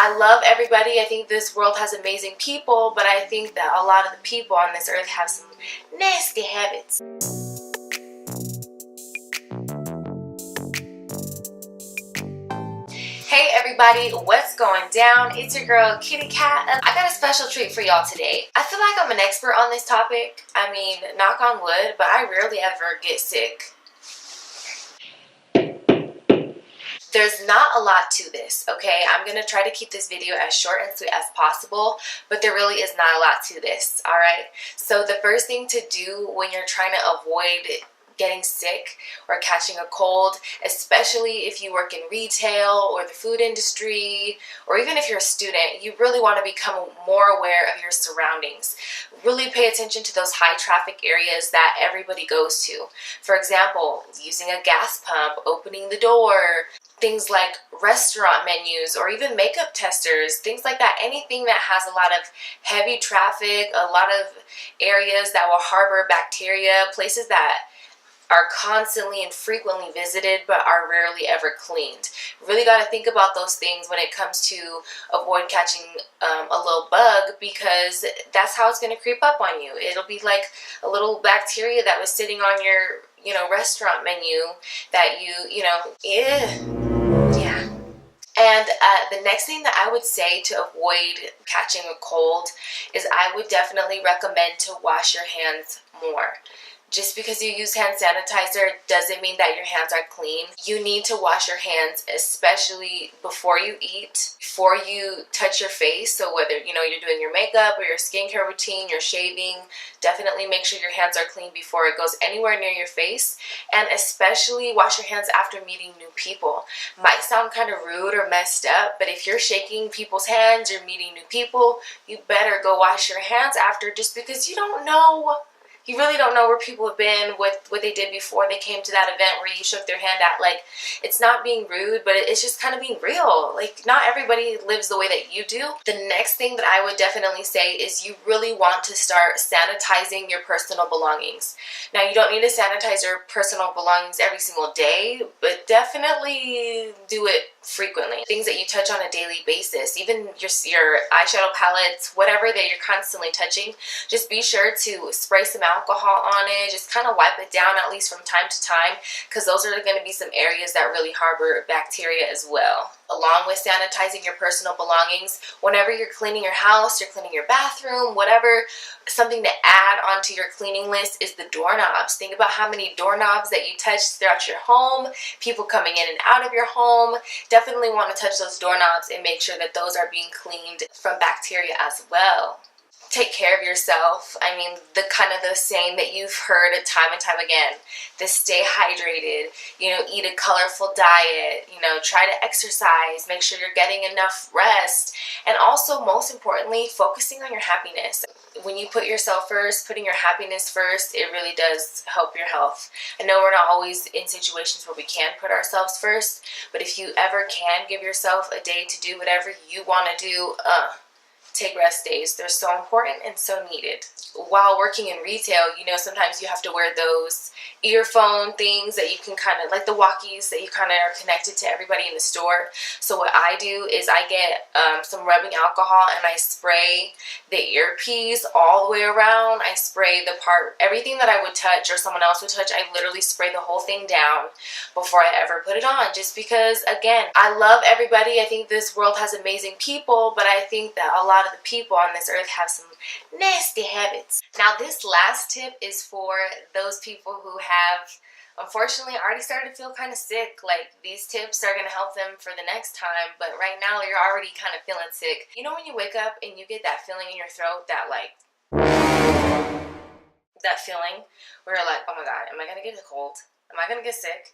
I love everybody. I think this world has amazing people, but I think that a lot of the people on this earth have some nasty habits. Hey everybody, what's going down? It's your girl Kitty Cat, and I got a special treat for y'all today. I feel like I'm an expert on this topic. I mean, knock on wood, but I rarely ever get sick. There's not a lot to this, okay? I'm going to try to keep this video as short and sweet as possible, but there really is not a lot to this, alright? So the first thing to do when you're trying to avoid getting sick or catching a cold, especially if you work in retail or the food industry, or even if you're a student, you really want to become more aware of your surroundings. Really pay attention to those high traffic areas that everybody goes to. For example, using a gas pump, opening the door, things like restaurant menus or even makeup testers, things like that. Anything that has a lot of heavy traffic, a lot of areas that will harbor bacteria, places that are constantly and frequently visited but are rarely ever cleaned. Really got to think about those things when it comes to avoid catching a little bug, because that's how it's going to creep up on you. It'll be like a little bacteria that was sitting on your restaurant menu that yeah. And the next thing that I would say to avoid catching a cold is I would definitely recommend to wash your hands more. Just because you use hand sanitizer doesn't mean that your hands are clean. You need to wash your hands, especially before you eat, before you touch your face. So whether you're doing your makeup or your skincare routine, you're shaving, definitely make sure your hands are clean before it goes anywhere near your face. And especially wash your hands after meeting new people. Might sound kind of rude or messed up, but if you're shaking people's hands or meeting new people, you better go wash your hands after, just because you don't know. You really don't know where people have been, what they did before they came to that event where you shook their hand at. Like, it's not being rude, but it's just kind of being real. Like, not everybody lives the way that you do. The next thing that I would definitely say is you really want to start sanitizing your personal belongings. Now, you don't need to sanitize your personal belongings every single day, but definitely do it frequently. Things that you touch on a daily basis, even your eyeshadow palettes, whatever that you're constantly touching, just be sure to spray some alcohol on it. Just kind of wipe it down at least from time to time, because those are going to be some areas that really harbor bacteria as well. Along with sanitizing your personal belongings, whenever you're cleaning your house, you're cleaning your bathroom, whatever, something to add onto your cleaning list is the doorknobs. Think about how many doorknobs that you touch throughout your home, people coming in and out of your home. Definitely want to touch those doorknobs and make sure that those are being cleaned from bacteria as well. Take care of yourself. I mean, the saying that you've heard time and time again, the stay hydrated, eat a colorful diet, try to exercise, make sure you're getting enough rest, and also, most importantly, focusing on your happiness. When you put yourself first, putting your happiness first, it really does help your health. I know we're not always in situations where we can put ourselves first, but if you ever can give yourself a day to do whatever you want to do, take rest days. They're so important and so needed. While working in retail, sometimes you have to wear those earphone things that you can like the walkies that you are connected to everybody in the store. So what I do is I get some rubbing alcohol and I spray the earpiece all the way around. I spray everything that I would touch or someone else would touch, I literally spray the whole thing down before I ever put it on. Just because, again, I love everybody. I think this world has amazing people, but I think that a lot of the people on this earth have some nasty habits. Now, this last tip is for those people who have, unfortunately, already started to feel kind of sick. Like, these tips are going to help them for the next time, but right now you're already kind of feeling sick. When you wake up and you get that feeling in your throat, that feeling where you're like, oh my God, am I going to get a cold? Am I going to get sick?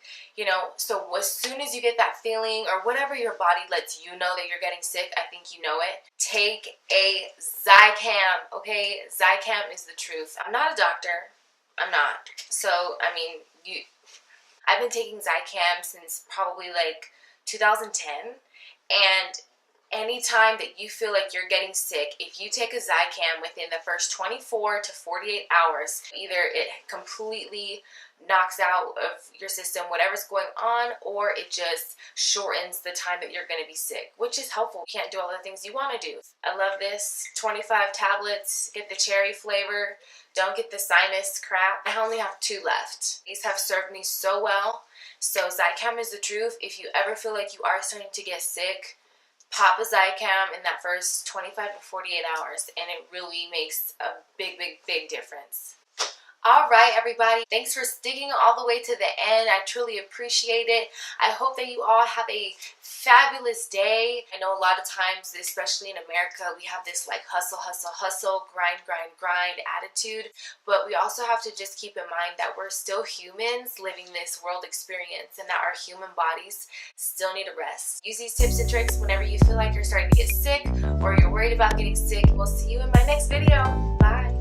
So as soon as you get that feeling or whatever your body lets you know that you're getting sick, I think you know it, take a zicam, okay? Zicam is the truth. I'm not a doctor. I'm not. So, I mean, I've been taking zicam since probably like 2010, and anytime that you feel like you're getting sick, if you take a zicam within the first 24 to 48 hours, either it completely knocks out of your system whatever's going on, or it just shortens the time that you're going to be sick, which is helpful. You can't do all the things you want to do. I love this. 25 tablets. Get the cherry flavor. Don't get the sinus crap. I only have 2 left. These have served me so well. So zicam is the truth. If you ever feel like you are starting to get sick, pop a zicam in that first 25 to 48 hours, and it really makes a big difference. All right, everybody, thanks for sticking all the way to the end. I truly appreciate it. I hope that you all have a fabulous day. I know a lot of times, especially in America, we have this like hustle, grind attitude, but we also have to just keep in mind that we're still humans living this world experience, and that our human bodies still need a rest. Use these tips and tricks whenever you feel like you're starting to get sick or you're worried about getting sick. We'll see you in my next video. Bye.